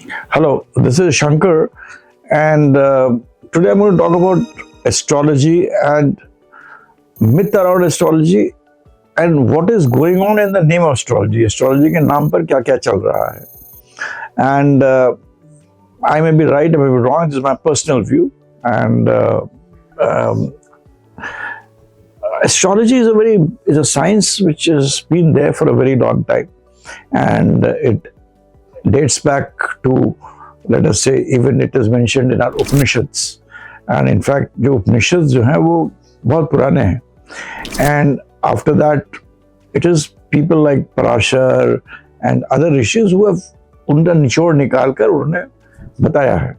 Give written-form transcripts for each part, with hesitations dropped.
Hello, this is Shankar, and today I'm going to talk about astrology and myth around astrology and what is going on in the name of astrology. Astrology के नाम पर क्या क्या चल रहा है? And I may be right, I may be wrong. This is my personal view. And um, astrology is a science which has been there for a very long time, and it dates back to, let us say, even it is mentioned in our Upanishads. And in fact, जो Upanishads जो हैं वो बहुत पुराने हैं. And after that, it is people like Parashar and other rishis who have उनका निचोड़ निकाल कर उन्होंने बताया है.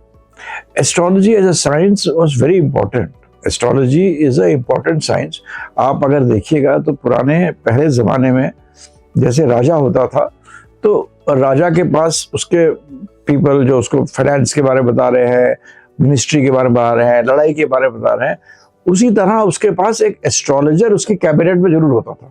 Astrology as a science was very important. Astrology is a important science. आप अगर देखिएगा तो पुराने पहले ज़माने में जैसे राजा होता था, तो राजा के पास उसके पीपल जो उसको फाइनेंस के बारे में बता रहे हैं, मिनिस्ट्री के बारे में बता रहे हैं, लड़ाई के बारे में बता रहे हैं, उसी तरह उसके पास एक एस्ट्रोलॉजर उसके कैबिनेट में जरूर होता था.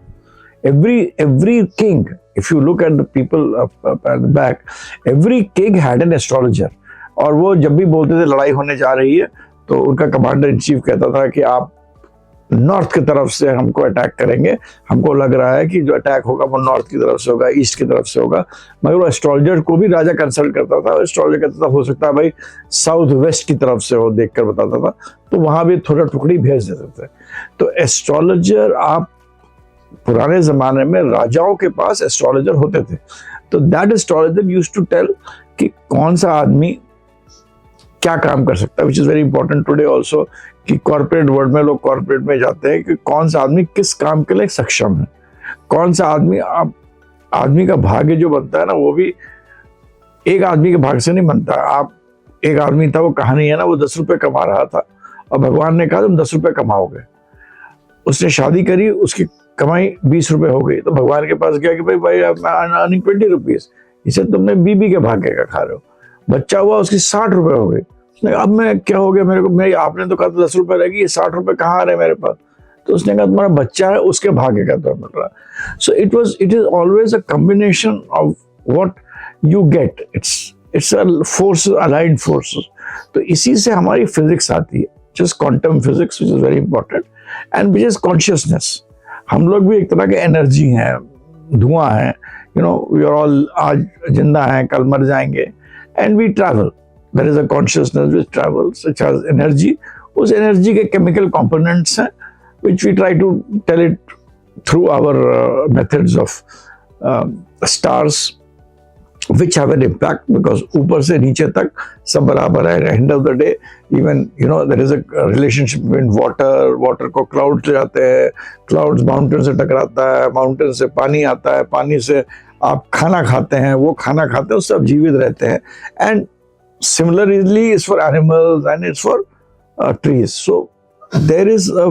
Every king, if you look at the people at the back, every king had an astrologer. और वो जब भी बोलते थे लड़ाई होने जा रही है, तो उनका कमांडर इन चीफ कहता था कि आप नॉर्थ की तरफ से हमको अटैक करेंगे, हमको लग रहा है कि जो अटैक होगा वो नॉर्थ की तरफ से होगा, ईस्ट की तरफ से होगा. मगर वो एस्ट्रोलॉजर को भी राजा कंसल्ट करता था. एस्ट्रोलॉजर कहता था हो सकता है भाई साउथ वेस्ट की तरफ से हो, देख कर बताता था, तो वहां भी थोड़ा टुकड़ी भेज देते थे. तो एस्ट्रोलॉजर, आप पुराने जमाने में राजाओं के पास एस्ट्रोलॉजर होते थे. तो that astrologer used to tell कि कौन सा आदमी क्या काम कर सकता है, which is very important today also. कि कॉर्पोरेट वर्ल्ड में लोग कॉर्पोरेट में जाते हैं कि कौन सा आदमी किस काम के लिए सक्षम है, कौन सा आदमी. आदमी का भाग्य जो बनता है ना, वो भी एक आदमी के भाग्य से नहीं बनता. आप एक आदमी था, वो कहानी है ना, वो 10 रुपए कमा रहा था और भगवान ने कहा तुम 10 रुपए कमाओगे. उसने शादी करी, उसकी कमाई 20 रुपए हो गई, तो भगवान के पास गया कि भाई अर्निंग 20 रुपीज. इसे तुमने बीबी के भाग्य का खा रहे हो. बच्चा हुआ, उसकी 60 रुपए हो गई. उसने कहा अब मैं क्या हो गया मेरे को, मैं आपने तो कहा था 10 रुपए रहेगी, ये 60 रुपए कहाँ आ रहे मेरे पास. तो उसने कहा तुम्हारा बच्चा है, उसके भाग्य का तो मिल रहा है. So it is always a combination of what you get. It's a force, aligned forces. तो इसी से हमारी फिजिक्स आती है, just quantum physics, which is very important, and which is consciousness. हम लोग भी एक तरह के एनर्जी हैं, धुआं है. You know, we are all आज जिंदा हैं, कल मर जाएंगे. And we travel. There is a consciousness which travels, which has energy. उस एनर्जी के केमिकल कंपोनेंट्स हैं, which we try to tell it through our methods of stars, which have an impact, because ऊपर से नीचे तक सब बराबर है. End of the day, even there is a relationship between water को clouds ले जाते हैं, clouds mountain से टकराता है, mountain से पानी आता है, पानी से आप खाना खाते हैं, वो खाना खाते हैं, उससे आप जीवित रहते हैं. And similarly is for animals and it's for trees. So there is a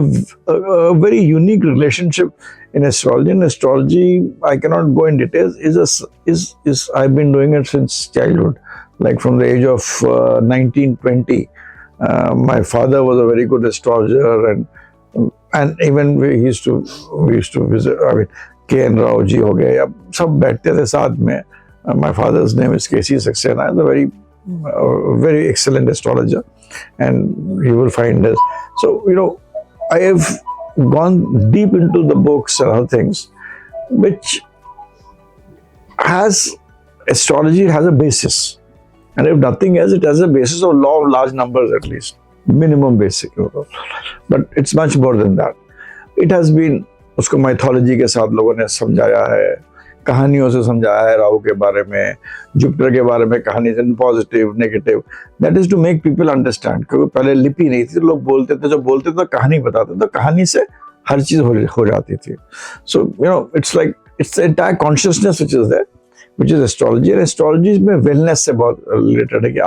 very unique relationship in astrology. In astrology, I cannot go in details. Is I've been doing it since childhood, like from the age of 19-20. My father was a very good astrologer, and even we used to visit. I mean, K.N. Rao ji हो गए, अब सब बैठते थे साथ में. My father's name is K.C. Saxena. The very excellent astrologer, and you will find this. So I have gone deep into the books and other things, which has astrology has a basis, and if nothing else, it has a basis of law of large numbers, at least minimum basic. But it's much more than that. It has been उसको mythology के साथ लोगों ने समझाया है, कहानियों से समझाया है. राहु के बारे में, जुपिटर के बारे में कहानी से, positive negative. That is to make people understand. क्योंकि पहले लिपि नहीं थी, लोग बोलते थे, जब बोलते थे तो कहानी बताते थे, तो कहानी से हर चीज हो जाती थी. So it's like it's entire consciousness which is there, which is astrology. And astrology में वेलनेस से बहुत रिलेटेड है, कि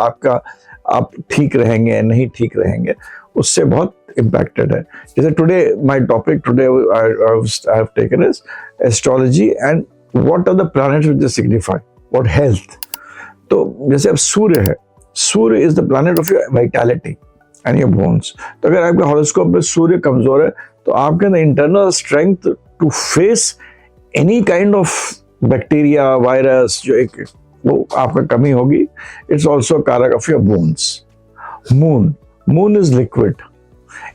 आप ठीक रहेंगे नहीं ठीक रहेंगे, उससे बहुत इम्पैक्टेड है. जैसे today my topic today I have taken is astrology and what are the planets which they signify, what health. तो जैसे अब सूर्य है, सूर्य is the planet of your vitality and your bones. तो अगर आपके हॉरोस्कोप में सूर्य कमजोर है, तो आपके अंदर internal strength to face any kind of bacteria, virus, जो एक वो आपका कमी होगी. It's also a कारक of your bones. Moon is liquid.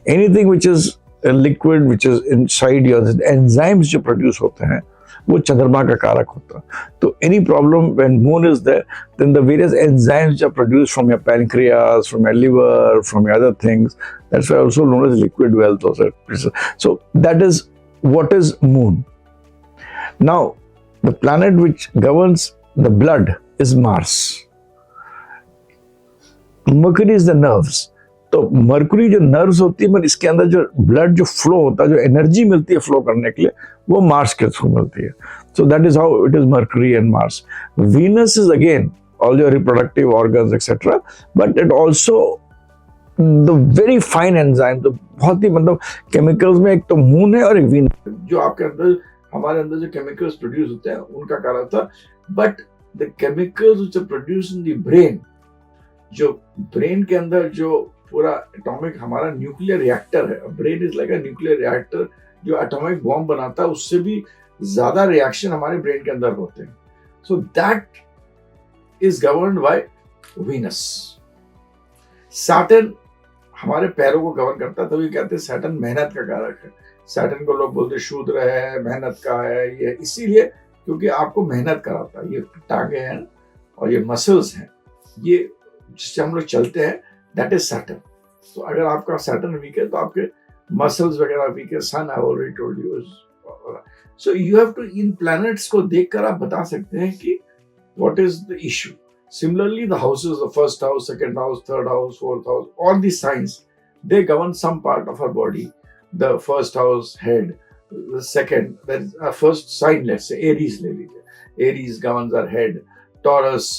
Anything which is a liquid which is inside your enzymes जो produce होते हैं वो चंद्रमा का कारक होता है. तो any problem when moon is there, then the various enzymes which are produced from your pancreas, from your liver, from your other things, that's why also known as liquid wealth also. So that is what is moon. Now the planet which governs the blood is Mars. Mercury is the nerves. तो Mercury जो nerves होती है, मतलब इसके अंदर जो blood जो flow होता है, जो एनर्जी मिलती है फ्लो करने के लिए, वो मार्स के थ्रू मिलती है. So that is how it is Mercury and Mars. Venus is again all your reproductive organs etcetera, but it also the very fine enzyme. तो बहुत ही मतलब केमिकल्स में एक तो मून है और एक वीनस, जो आपके अंदर हमारे अंदर जो केमिकल्स प्रोड्यूस होते हैं उनका कारण था. But the chemicals which are produce in the brain, जो ब्रेन के अंदर जो पूरा एटॉमिक हमारा न्यूक्लियर रिएक्टर है, brain is like a nuclear reactor, जो एटॉमिक बॉम्ब बनाता है उससे भी ज्यादा रिएक्शन हमारे ब्रेन के अंदर होते हैं. So that is governed by Venus. Saturn हमारे पैरों को गवर्न करता है, तभी कहते हैं सैटर्न मेहनत का कारक है. सैटर्न को लोग बोलते शूद्र है, मेहनत का है, ये इसीलिए क्योंकि आपको मेहनत कराता है. ये टांगे हैं और ये मसल्स हैं, ये जिससे हम लोग चलते हैं, दैट इज सैटर्न. तो अगर आपका सैटर्न वीक है तो आपके मसल्स वगैरह वीक है. Son I already told you. So you have to in planets को देखकर आप बता सकते हैं कि what is the issue. Similarly the houses, the first house, second house, third house, fourth house, all the signs they govern some part of our body. The first house head, the second, that is a first sign, let's say Aries ले लीजिए. Aries governs our head, Taurus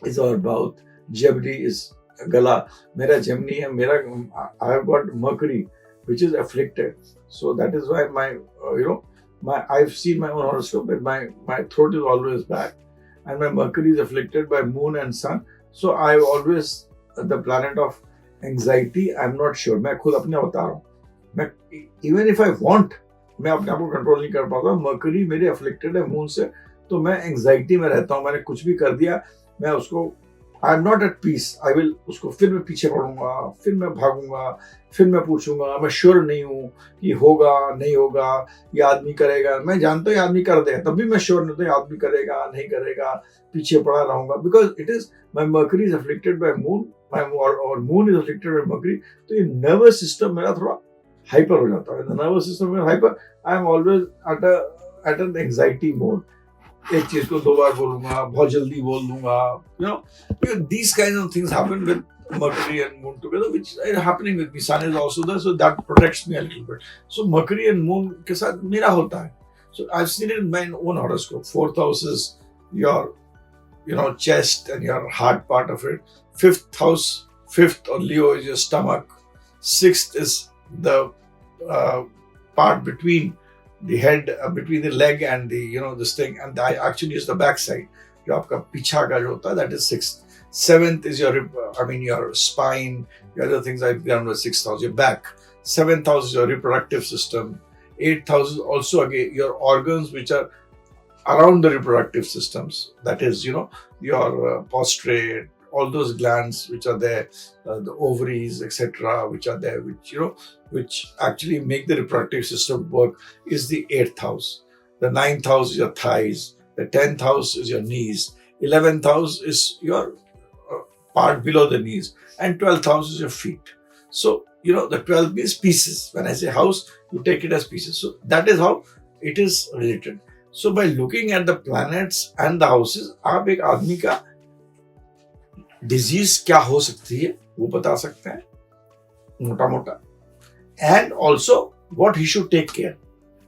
is our mouth, Gemini is गला. मेरा Gemini है, मेरा I have got mercury which is afflicted. So that is why my I've seen my own horoscope that my throat is always bad, and my Mercury is afflicted by moon and sun. So I always the planet of anxiety. I'm not sure. मैं खुद अपने बता रहा हूँ. मैं even if I want, मैं अपने आप को कंट्रोल नहीं कर पाता. मर्करी मेरे अफ्लिक्टेड है मून से, तो मैं एंग्जाइटी में रहता हूँ. मैंने कुछ भी कर दिया, मैं उसको I am not at peace. I will उसको फिर मैं पीछे पड़ूंगा, फिर मैं भागूंगा, फिर मैं पूछूंगा. मैं श्योर नहीं हूँ कि होगा नहीं होगा, ये आदमी करेगा. मैं जानता हूँ आदमी कर देगा, तब भी मैं श्योर नहीं हूँ आदमी करेगा नहीं करेगा, पीछे पड़ा रहूंगा. Because it is my Mercury is afflicted by moon, और moon is afflicted by Mercury. तो ये नर्वस सिस्टम मेरा थोड़ा हाइपर हो जाता है. नर्वस सिस्टम में hyper, I am always at an anxiety mode. एक चीज को दो बार बोलूंगा, बहुत जल्दी बोल दूंगा. These kinds of things happen with Mercury and Moon together, which is happening with me. Sun is also there, so that protects me a little bit. So Mercury and Moon के साथ मेरा होता है. So I've seen it in my own horoscope. Fourth house is your chest and your heart part of it. Fifth house, fifth or Leo is your stomach. Sixth is the part between the head, between the leg and the this thing, and I actually use the back side, जो आपका पीछा का जो होता है, that is sixth. Seventh is your your spine, the other things I've done with sixth house, your back. Seventh house is your reproductive system. Eighth house is also again your organs which are around the reproductive systems, that is your prostate, all those glands which are there, the ovaries, etc., which are there, which actually make the reproductive system work, is the 8th house. The 9th house is your thighs. The 10th house is your knees. 11th house is your part below the knees. And 12th house is your feet. So, the 12 means pieces. When I say house, you take it as pieces. So, that is how it is related. So, by looking at the planets and the houses, आप एक आदमी का disease क्या हो सकती है वो बता सकते हैं मोटा मोटा. And also what he should take care.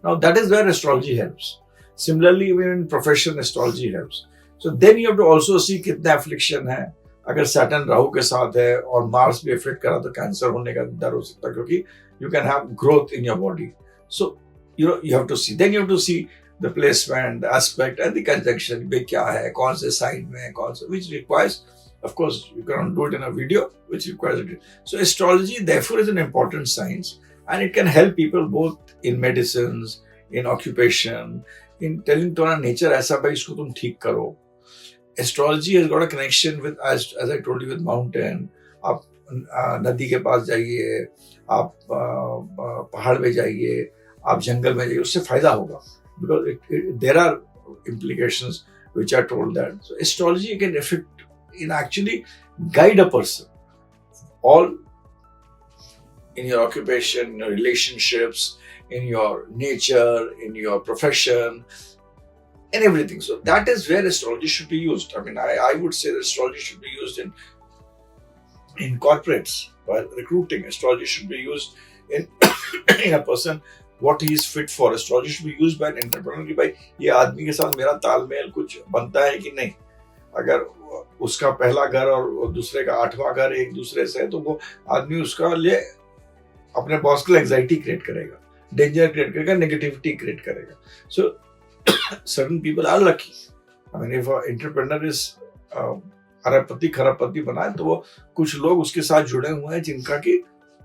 Now that is where astrology helps. Similarly, even in profession, astrology helps. So then you have to also see कितना affliction है. अगर Saturn राहु के साथ है और Mars भी afflict करा तो कैंसर होने का डर हो सकता है, क्योंकि you can have growth in your body. So you have to see. Then you have to see the placement, the aspect, and the conjunction. भाई क्या है, कौन से sign में है, कौन से, which requires, of course, you cannot do it in a video, which requires it. So astrology, therefore, is an important science, and it can help people both in medicines, in occupation, in telling तुम्हारा nature ऐसा भाई इसको तुम ठीक करो. Astrology has got a connection with as I told you with mountain. आप नदी के पास जाइए, आप पहाड़ में जाइए, आप जंगल में जाइए, उससे फायदा होगा, because there are implications which are told that. So astrology can affect in actually guide a person all in your occupation, in your relationships, in your nature, in your profession, and everything. So that is where astrology should be used. I mean, I would say that astrology should be used in corporates while recruiting. Astrology should be used in in a person what he is fit for. Astrology should be used by an entrepreneur कि भाई ये आदमी के साथ मेरा तालमेल कुछ बनता है कि नहीं. अगर उसका पहला घर और दूसरे का 8वां घर एक दूसरे से है तो वो आदमी उसका लिए अपने बॉस के लिए एंजाइटी क्रिएट करेगा, डेंजर क्रिएट करेगा, नेगेटिविटी क्रिएट करेगा. सो certain people are lucky. I mean, if an entrepreneur is अरबपति खरबपति बनाए तो वो कुछ लोग उसके साथ जुड़े हुए हैं जिनका की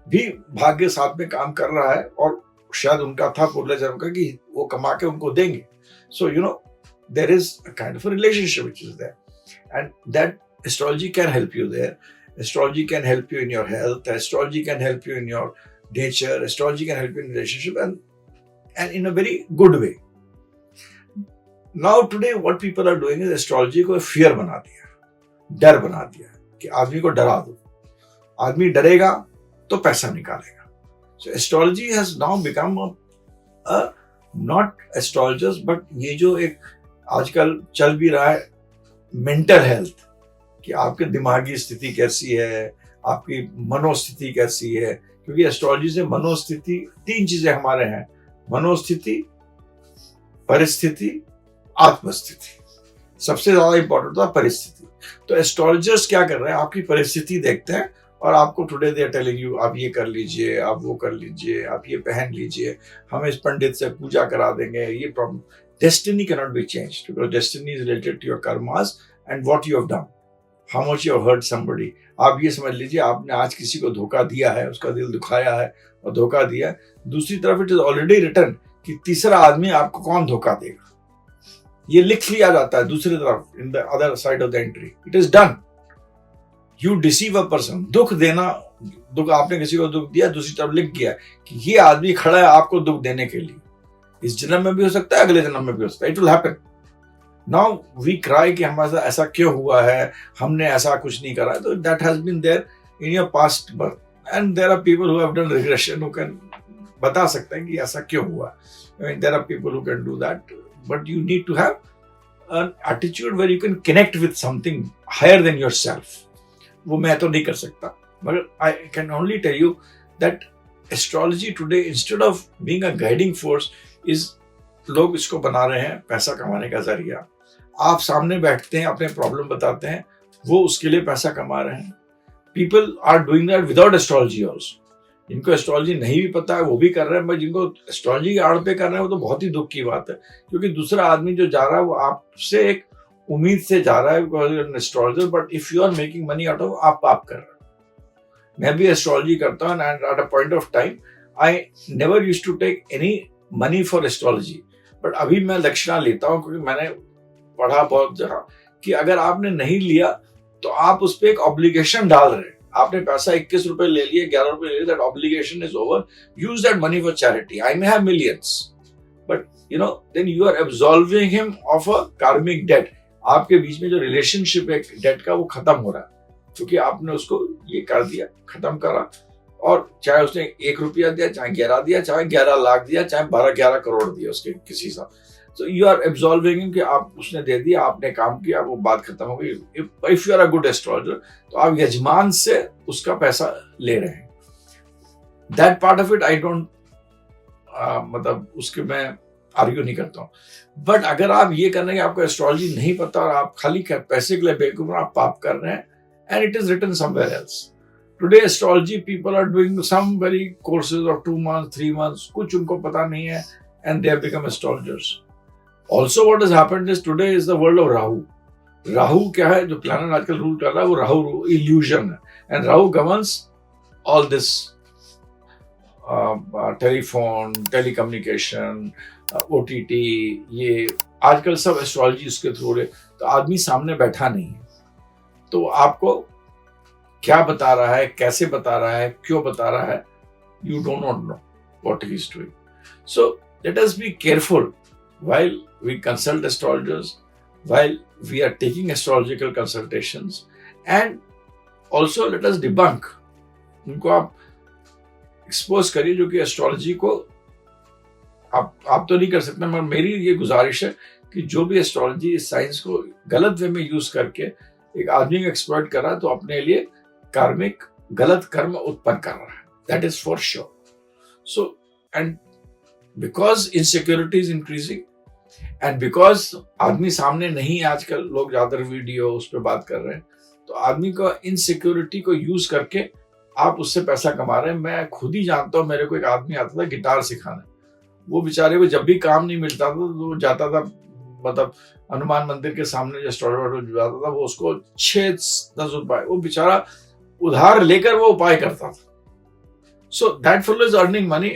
भी भाग्य साथ में काम कर रहा है और शायद उनका था पूर्व जन्म का कि वो कमा के उनको देंगे. So you know there is a kind of a relationship which is there, and that astrology can help you there. Astrology can help you in your health. Astrology can help you in your nature. Astrology can help you in relationship and in a very good way. Now today what people are doing is astrology को fear बना दिया, डर बना दिया कि आदमी को डरा दो, आदमी डरेगा तो पैसा निकालेगा. So astrology has now become a not astrologers but ये जो एक आजकल चल भी रहा है मेंटल हेल्थ कि आपके दिमागी स्थिति कैसी है, आपकी मनोस्थिति कैसी है, क्योंकि एस्ट्रोलॉजी से मनोस्थिति 3 चीजें हमारे हैं: मनोस्थिति, परिस्थिति, आत्मस्थिति. सबसे ज्यादा इंपॉर्टेंट था परिस्थिति. तो एस्ट्रोलॉजर्स क्या कर रहे हैं, आपकी परिस्थिति देखते हैं और आपको today they are telling you आप ये कर लीजिए, आप वो कर लीजिए, आप ये पहन लीजिए, हम इस पंडित से पूजा करा देंगे. ये problem, destiny can not be changed because destiny is related to your karmas and what you have done, how much you have hurt somebody. आप ये समझ लीजिए आपने आज किसी को धोखा दिया है, उसका दिल दुखाया है और धोखा दिया है. दूसरी तरफ इट इज ऑलरेडी रिटन कि तीसरा आदमी आपको कौन धोखा देगा, ये लिख लिया जाता है दूसरी तरफ in the other side of the entry. It is done. You deceive a person. दुख देना, दुख आपने किसी को दुख दिया, दूसरी तरफ लिख गया कि ये आदमी खड़ा है आपको दुख देने के लिए. इस जन्म में भी हो सकता है, अगले जन्म में भी हो सकता है. It will happen. Now we cry कि हमारे साथ ऐसा क्यों हुआ है, हमने ऐसा कुछ नहीं करा. तो that has been there in your past birth and there are people who have done regression who can बता सकते हैं कि ऐसा क्यों हुआ. There are people who can do that, but you need to have an attitude where you can connect with something higher than yourself. वो मैं तो नहीं कर सकता, मगर I can only tell you that astrology today instead of being a guiding force is लोग इसको बना रहे हैं पैसा कमाने का जरिया. आप सामने बैठते हैं, अपने प्रॉब्लम बताते हैं, वो उसके लिए पैसा कमा रहे हैं. People are doing that without astrology also. जिनको एस्ट्रोलॉजी नहीं भी पता है वो भी कर रहे हैं, पर जिनको एस्ट्रोलॉजी के आड़ पे कर रहे हैं वो तो बहुत ही दुख की बात है, क्योंकि दूसरा आदमी जो जा रहा है वो आपसे एक उम्मीद से जा रहा है because you are an astrologer, but if you are making money out of, आप पाप कर रहे हैं. मैं भी एस्ट्रोलॉजी करता हूँ and at a point of time I never used to take any money for astrology, but अभी मैं दक्षिणा लेता हूँ क्योंकि मैंने पढ़ा बहुत जगह कि अगर आपने नहीं लिया तो आप उस पर एक ऑब्लिगेशन डाल रहे हैं. आपने पैसा 21 रुपए ले लिए, 11 रुपए ले लिए, that obligation is over. Use that money for charity. I may have millions but you know then you are absolving him of a karmic debt. आपके बीच में जो रिलेशनशिप है डेट का वो खत्म हो रहा है क्योंकि आपने उसको ये कर दिया, खत्म करा. और चाहे उसने 1 रुपया दिया, चाहे 11 दिया, चाहे 11 लाख दिया, चाहे 12-11 करोड़ दिया उसके किसी साथ. So you are absolving him कि आप उसने दे दिया, आपने काम किया, वो बात खत्म हो गई. If you are a good astrologer, तो आप यजमान से उसका पैसा ले रहे हैं. That part of it I don't मतलब उसके मैं आर्ग्यू नहीं करता हूँ. बट अगर आप ये कर रहे हैं कि आपको एस्ट्रोलॉजी नहीं पता और आप खाली पैसे के लिए बेवकूफ, आप पाप कर रहे हैं. And it is written somewhere else. Today astrology people are doing some very courses of 2 months, 3 months. कुछ उनको पता नहीं है and they have become astrologers. Also what has happened is today is the world of Rahu. Rahu क्या है, जो planet आजकल rule कर रहा है वो राहु इल्यूजन है. And Rahu governs all this telephone, telecommunication, OTT, ये आजकल सब एस्ट्रोलॉजी उसके थ्रू रहे, तो आदमी सामने बैठा नहीं है, तो आपको क्या बता रहा है, कैसे बता रहा है, क्यों बता रहा है, you do not know what he is doing. So let us be careful while we consult astrologers, while we are taking astrological consultations, and also let us debunk. उनको आप एक्सपोज करिए जो कि एस्ट्रोलॉजी को आप तो नहीं कर सकते, मगर मेरी ये गुजारिश है कि जो भी एस्ट्रोलॉजी इस साइंस को गलत वे में यूज करके एक आदमी को एक्सप्लॉइट कर रहा है, तो अपने लिए कार्मिक गलत कर्म उत्पन्न कर रहा है. That is for sure. So, and because insecurity is increasing, and because आदमी सामने नहीं है, आजकल लोग ज्यादा वीडियो उस पर बात कर रहे हैं, तो आदमी को इनसिक्योरिटी को यूज करके आप उससे पैसा कमा रहे हैं. मैं खुद ही जानता हूँ, मेरे को एक आदमी आता था गिटार सिखाने, वो बेचारे को जब भी काम नहीं मिलता था तो वो जाता था, मतलब हनुमान मंदिर के सामने जो स्टॉल जाता था, वो उसको 6-10 रुपए वो बेचारा उधार लेकर वो उपाय करता था. So that fellow is earning money,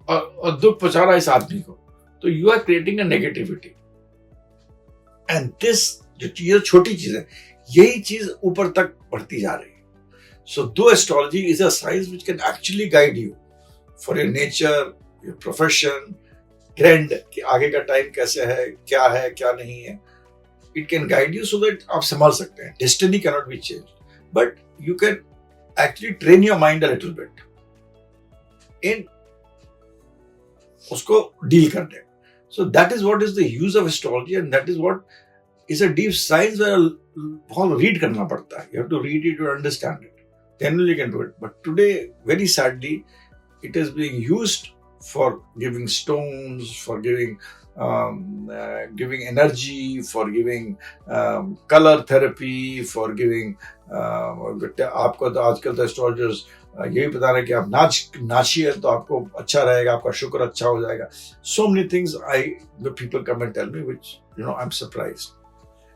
और दुख पहुंचा रहा है इस आदमी को. तो you are creating a negativity, and this जो चीज छोटी चीज है, यही चीज ऊपर तक बढ़ती जा रही है. सो दो astrology is a science which can actually guide you for your nature, your profession, trend, कि आगे का टाइम कैसे है क्या नहीं है. It can guide you so that आप संभाल सकते हैं. Destiny can not B change, but you can actually train your mind a little bit इन उसको डील करने. So that is what is the use of astrology, and that is what is a deep science where बहुत read करना पड़ता है. You have to read it to understand it, then you can do it. But today very sadly it is being used for giving stones, for giving energy, for giving color therapy, for giving आपको तो आजकल तो astrologers यही बता रहे हैं कि आप नाचिए तो आपको अच्छा रहेगा, आपका शुक्र अच्छा हो जाएगा. So many things the people come and tell me, which I'm surprised.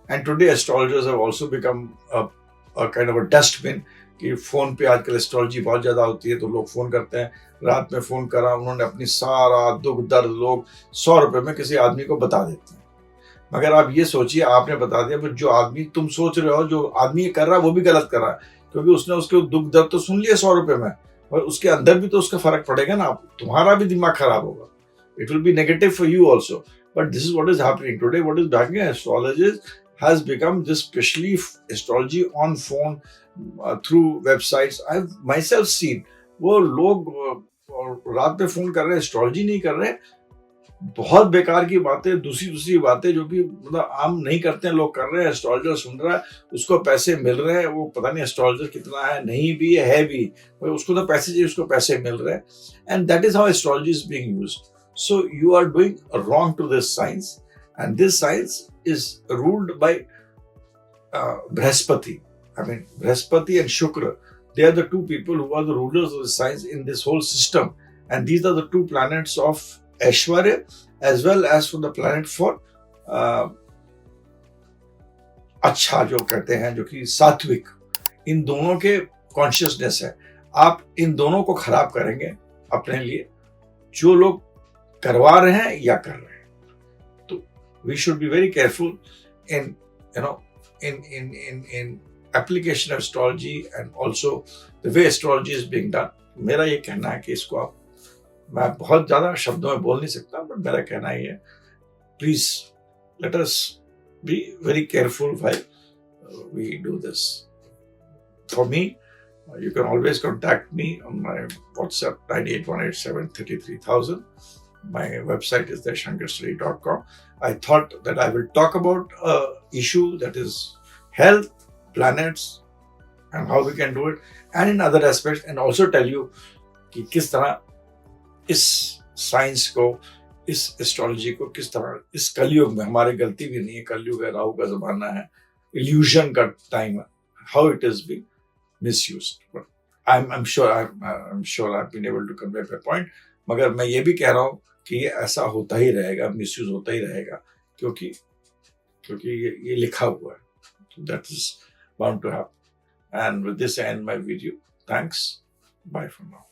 And today astrologers have also become a kind of a dustbin. कि फोन पे आजकल एस्ट्रोलॉजी बहुत ज्यादा होती है, तो लोग फोन करते हैं, रात में फोन करा, उन्होंने अपनी सारा दुख दर्द लोग 100 रुपए में किसी आदमी को बता देते हैं. मगर आप ये सोचिए, आपने बता दिया, पर जो आदमी तुम सोच रहे हो, जो आदमी कर रहा है वो भी गलत कर रहा है, क्योंकि उसने उसके दुख दर्द तो सुन लिया 100 रुपए में, और उसके अंदर भी तो उसका फर्क पड़ेगा ना. तुम्हारा भी दिमाग खराब होगा. It will be negative for you also. But this is what is happening today. What is happening, astrologist has become this, especially astrology on phone, through websites. I've myself seen वो लोग रात में फोन कर रहे हैं, astrology नहीं कर रहे हैं, बहुत बेकार की बातें, दूसरी बातें जो कि मतलब आम नहीं करते हैं, लोग कर रहे हैं. एस्ट्रोलॉजर सुन रहा है, उसको पैसे मिल रहे हैं. वो पता नहीं एस्ट्रोलॉजर कितना है, नहीं भी है भी, उसको तो पैसे चाहिए, उसको पैसे मिल रहे हैं. And that is how astrology is being used. So you are doing wrong to this science, and this science is ruled by Brihaspati. I mean, Brihaspati and Shukra, they are the two people who are the rulers of the science in this whole system, and these are the two planets of Aishwarya as well as for the planet for अच्छा जो कहते हैं, जो कि सात्विक. इन दोनों के consciousness है. आप इन दोनों को खराब करेंगे अपने लिए, जो लोग करवा रहे हैं या कर रहे हैं. We should be very careful in application of astrology, and also the way astrology is being done. मेरा ये कहना है कि इसको मैं बहुत ज्यादा शब्दों में बोल नहीं सकता, बट मेरा कहना ही है, please let us be very careful while we do this. For me, you can always contact me on my WhatsApp 9818733000. My website is thershankarstudy.com. I thought that I will talk about an issue that is health, planets, and how we can do it, and in other aspects, and also tell you कि किस तरह इस science को, इस astrology को किस तरह इस कलयुग में, हमारी गलती भी नहीं है, कलयुग है, राहु का जमाना है, इल्यूजन का टाइम है, how it is being misused. But I'm sure I've been able to convey my point. मगर मैं ये भी कह रहा हूँ कि ये ऐसा होता ही रहेगा, मिसयूज होता ही रहेगा, क्योंकि ये लिखा हुआ है. That is bound to happen. And with this, I end my video. Thanks. Bye for now.